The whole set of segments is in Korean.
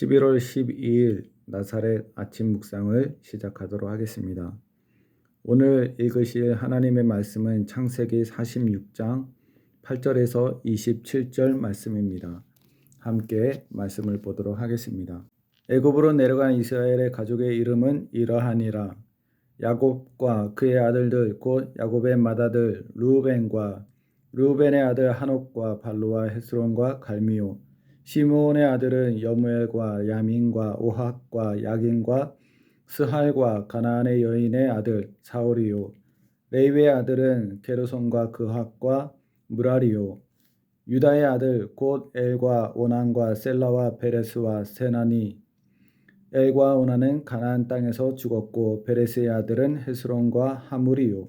11월 12일 나사렛 아침 묵상을 시작하도록 하겠습니다. 오늘 읽으실 하나님의 말씀은 창세기 46장 8절에서 27절 말씀입니다. 함께 말씀을 보도록 하겠습니다. 애굽으로 내려간 이스라엘의 가족의 이름은 이러하니라. 야곱과 그의 아들들 곧 야곱의 맏아들 르우벤과 르우벤의 아들 하녹과 발로와 헤스론과 갈미오. 시므온의 아들은 여무엘과 야민과 오학과 야긴과 스할과 가나안의 여인의 아들 사울이요. 레위의 아들은 게르손과 그학과 무라리요. 유다의 아들 곧 엘과 오난과 셀라와 베레스와 세나니. 엘과 오난은 가나안 땅에서 죽었고 베레스의 아들은 헤스론과 하물이요.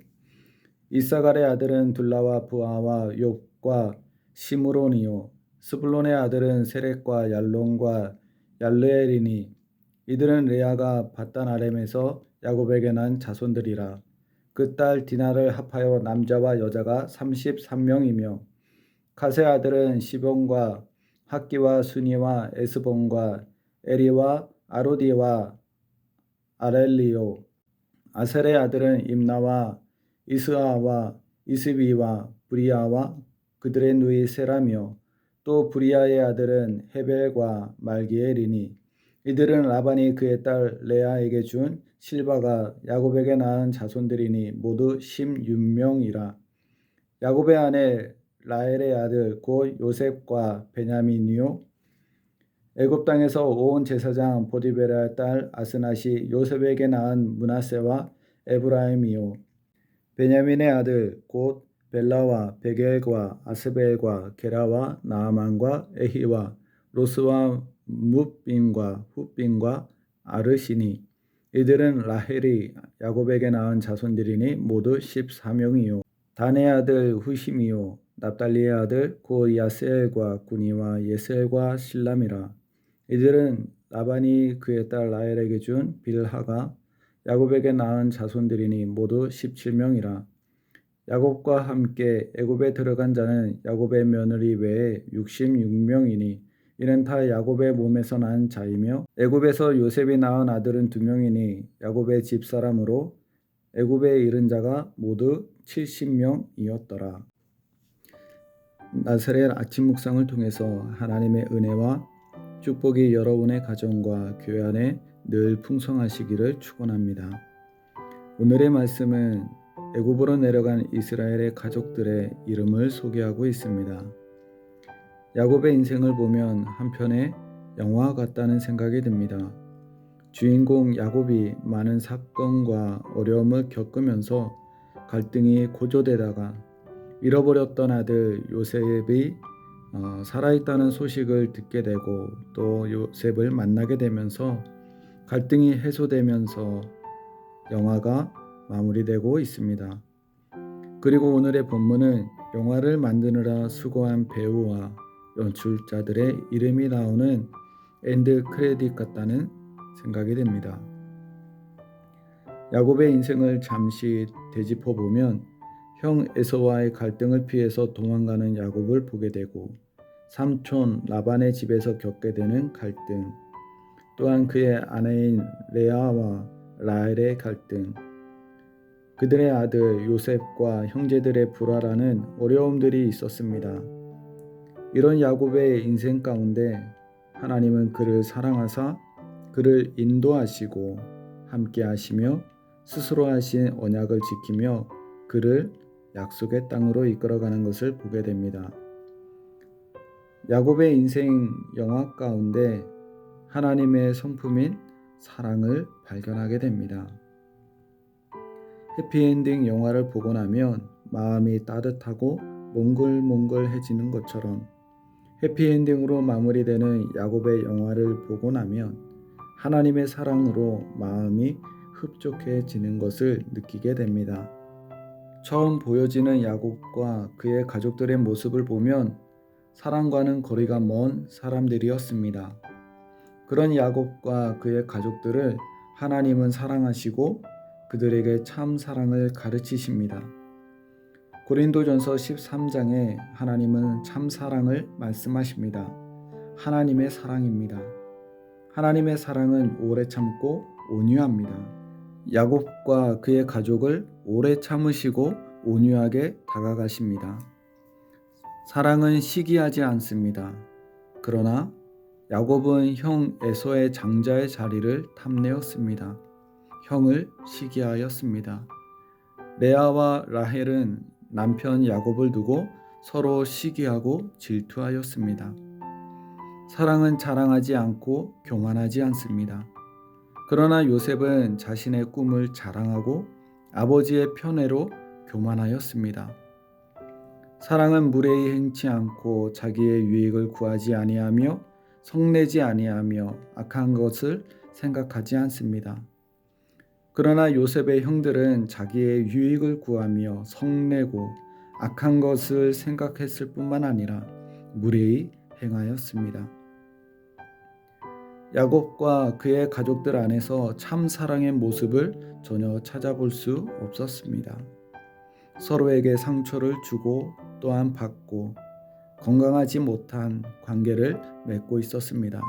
이사갈의 아들은 둘라와 부하와 욥과 시므론이요. 스불론의 아들은 세렉과 얄론과 얄르엘이니. 이들은 레아가 밧단 아렘에서 야곱에게 난 자손들이라. 그 딸 디나를 합하여 남자와 여자가 33명이며 갓의 아들은 시본과 학기와 순이와 에스본과 에리와 아로디와 아렐리요. 아셀의 아들은 임나와 이스아와 이스비와 브리아와 그들의 누이 세라며 또 브리아의 아들은 헤벨과 말기엘이니. 이들은 라반이 그의 딸 레아에게 준 실바가 야곱에게 낳은 자손들이니 모두 16명이라. 야곱의 아내 라헬의 아들 곧 요셉과 베냐민이요. 애굽 땅에서 온 제사장 보디베라의 딸 아스낫이 요셉에게 낳은 므낫세와 에브라임이요. 베냐민의 아들 곧 벨라와 베겔과 아스벨과 게라와 나아만과 에히와 로스와 뭇빈과 훗빈과 아르시니. 이들은 라헬이 야곱에게 낳은 자손들이니 모두 14명이요. 단의 아들 후심이요. 납달리의 아들 곧 야스엘과 구니와 예스엘과 실람이라. 이들은 라반이 그의 딸 라헬에게 준 빌하가 야곱에게 낳은 자손들이니 모두 17명이라. 야곱과 함께 애굽에 들어간 자는 야곱의 며느리 외에 66명이니 이는 다 야곱의 몸에서 난 자이며 애굽에서 요셉이 낳은 아들은 2명이니 야곱의 집사람으로 애굽에 이른 자가 모두 70명이었더라. 나사렛 아침 묵상을 통해서 하나님의 은혜와 축복이 여러분의 가정과 교회 안에 늘 풍성하시기를 축원합니다. 오늘의 말씀은 애굽으로 내려간 이스라엘의 가족들의 이름을 소개하고 있습니다. 야곱의 인생을 보면 한편의 영화 같다는 생각이 듭니다. 주인공 야곱이 많은 사건과 어려움을 겪으면서 갈등이 고조되다가 잃어버렸던 아들 요셉이 살아있다는 소식을 듣게 되고 또 요셉을 만나게 되면서 갈등이 해소되면서 영화가 마무리되고 있습니다. 그리고 오늘의 본문은 영화를 만드느라 수고한 배우와 연출자들의 이름이 나오는 엔드 크레딧 같다는 생각이 듭니다. 야곱의 인생을 잠시 되짚어 보면 형 에서와의 갈등을 피해서 도망가는 야곱을 보게 되고 삼촌 라반의 집에서 겪게 되는 갈등, 또한 그의 아내인 레아와 라헬의 갈등, 그들의 아들 요셉과 형제들의 불화라는 어려움들이 있었습니다. 이런 야곱의 인생 가운데 하나님은 그를 사랑하사 그를 인도하시고 함께 하시며 스스로 하신 언약을 지키며 그를 약속의 땅으로 이끌어가는 것을 보게 됩니다. 야곱의 인생 영화 가운데 하나님의 성품인 사랑을 발견하게 됩니다. 해피엔딩 영화를 보고 나면 마음이 따뜻하고 몽글몽글해지는 것처럼 해피엔딩으로 마무리되는 야곱의 영화를 보고 나면 하나님의 사랑으로 마음이 흡족해지는 것을 느끼게 됩니다. 처음 보여지는 야곱과 그의 가족들의 모습을 보면 사랑과는 거리가 먼 사람들이었습니다. 그런 야곱과 그의 가족들을 하나님은 사랑하시고 그들에게 참 사랑을 가르치십니다. 고린도전서 13장에 하나님은 참 사랑을 말씀하십니다. 하나님의 사랑입니다. 하나님의 사랑은 오래 참고 온유합니다. 야곱과 그의 가족을 오래 참으시고 온유하게 다가가십니다. 사랑은 시기하지 않습니다. 그러나 야곱은 형 에서의 장자의 자리를 탐내었습니다. 형을 시기하였습니다. 레아와 라헬은 남편 야곱을 두고 서로 시기하고 질투하였습니다. 사랑은 자랑하지 않고 교만하지 않습니다. 그러나 요셉은 자신의 꿈을 자랑하고 아버지의 편애로 교만하였습니다. 사랑은 무례히 행치 않고 자기의 유익을 구하지 아니하며 성내지 아니하며 악한 것을 생각하지 않습니다. 그러나 요셉의 형들은 자기의 유익을 구하며 성내고 악한 것을 생각했을 뿐만 아니라 무례히 행하였습니다. 야곱과 그의 가족들 안에서 참 사랑의 모습을 전혀 찾아볼 수 없었습니다. 서로에게 상처를 주고 또한 받고 건강하지 못한 관계를 맺고 있었습니다.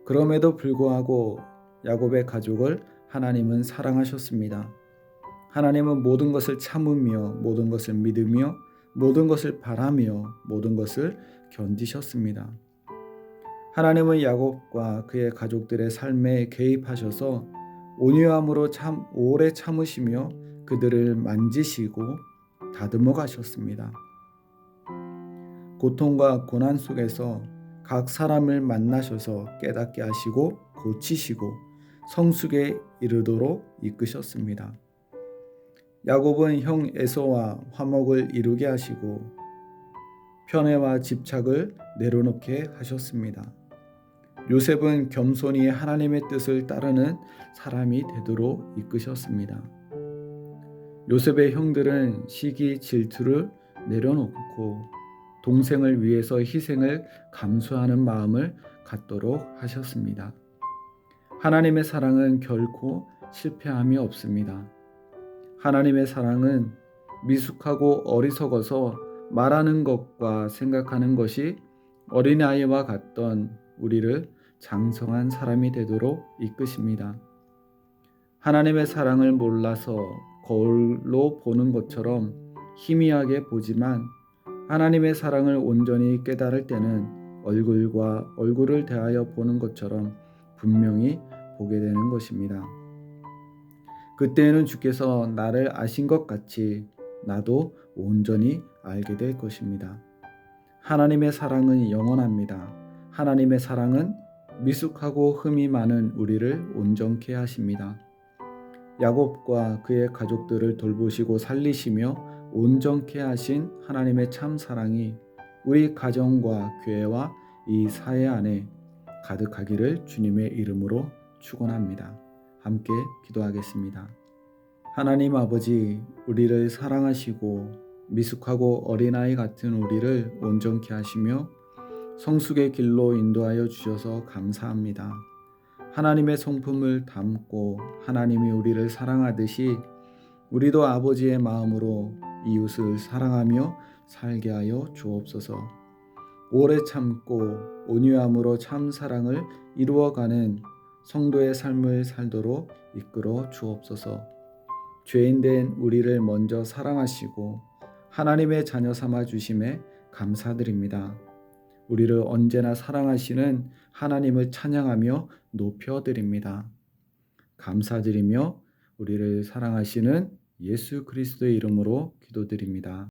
그럼에도 불구하고 야곱의 가족을 하나님은 사랑하셨습니다. 하나님은 모든 것을 참으며 모든 것을 믿으며 모든 것을 바라며 모든 것을 견디셨습니다. 하나님은 야곱과 그의 가족들의 삶에 개입하셔서 온유함으로 오래 참으시며 그들을 만지시고 다듬어 가셨습니다. 고통과 고난 속에서 각 사람을 만나셔서 깨닫게 하시고 고치시고 성숙에 이르도록 이끄셨습니다. 야곱은 형 에서와 화목을 이루게 하시고 편애와 집착을 내려놓게 하셨습니다. 요셉은 겸손히 하나님의 뜻을 따르는 사람이 되도록 이끄셨습니다. 요셉의 형들은 시기 질투를 내려놓고 동생을 위해서 희생을 감수하는 마음을 갖도록 하셨습니다. 하나님의 사랑은 결코 실패함이 없습니다. 하나님의 사랑은 미숙하고 어리석어서 말하는 것과 생각하는 것이 어린아이와 같던 우리를 장성한 사람이 되도록 이끄십니다. 하나님의 사랑을 몰라서 거울로 보는 것처럼 희미하게 보지만 하나님의 사랑을 온전히 깨달을 때는 얼굴과 얼굴을 대하여 보는 것처럼 분명히 보게 되는 것입니다. 그때에는 주께서 나를 아신 것 같이 나도 온전히 알게 될 것입니다. 하나님의 사랑은 영원합니다. 하나님의 사랑은 미숙하고 흠이 많은 우리를 온전케 하십니다. 야곱과 그의 가족들을 돌보시고 살리시며 온전케 하신 하나님의 참 사랑이 우리 가정과 교회와 이 사회 안에 가득하기를 주님의 이름으로 축원합니다. 함께 기도하겠습니다. 하나님 아버지, 우리를 사랑하시고 미숙하고 어린아이 같은 우리를 온전케 하시며 성숙의 길로 인도하여 주셔서 감사합니다. 하나님의 성품을 담고 하나님이 우리를 사랑하듯이 우리도 아버지의 마음으로 이웃을 사랑하며 살게 하여 주옵소서. 오래 참고 온유함으로 참 사랑을 이루어가는 성도의 삶을 살도록 이끌어 주옵소서. 죄인된 우리를 먼저 사랑하시고 하나님의 자녀 삼아 주심에 감사드립니다. 우리를 언제나 사랑하시는 하나님을 찬양하며 높여드립니다. 감사드리며 우리를 사랑하시는 예수 그리스도의 이름으로 기도드립니다.